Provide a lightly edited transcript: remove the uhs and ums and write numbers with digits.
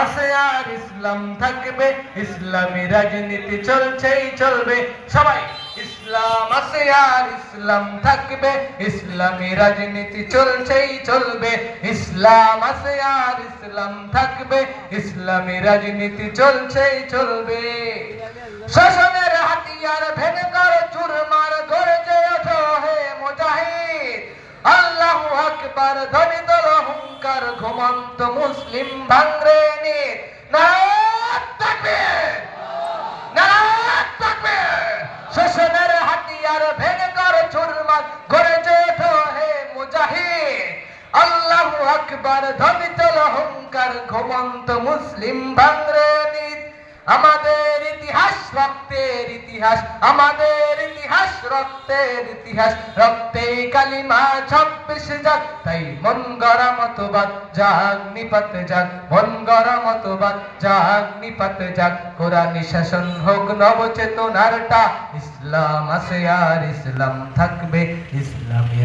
আছে আর ইসলাম থাকবে, ইসলামী রাজনীতি চলছেই চলবে। সবাই ইসলাম আছে আর ইসলাম থাকবে, ইসলামী রাজনীতি চলছেই চলবে। ইসলাম আছে আর ইসলাম থাকবে, ইসলামী রাজনীতি চলছেই চলবে। শাসনের হাতিয়ার ভেঙে কর চুরমার, গর্জে ওঠো হে মুজাহিদ। আল্লাহু আকবার ধ্বনি তোল হুঙ্কার, ঘুমন্ত মুসলিম ভাঙরে নিত। নারায়ে তাকবীর, নারায়ে তাকবীর। শাসনের হাতিয়ার ভেঙে কর চুরমার, গর্জে ওঠো হে মুজাহিদ। আল্লাহু আকবার ধ্বনি তোল হুঙ্কার, ঘুমন্ত মুসলিম ভাঙরে নিত। আমাদের ইতিহাস রক্তের ইতিহাস, আমাদের ইতিহাস রক্তের ইতিহাস। রক্তে কালিমা 26 জাগ, তাই মন গড়া মতবাদ জাগ নিপাত জাগ। মন গড়া মতবাদ জাগ নিপাত জাগ। কোরআনী শাসন হোক নবচেতনার টা, ইসলাম আছে আর ইসলাম থাকবে, ইসলামী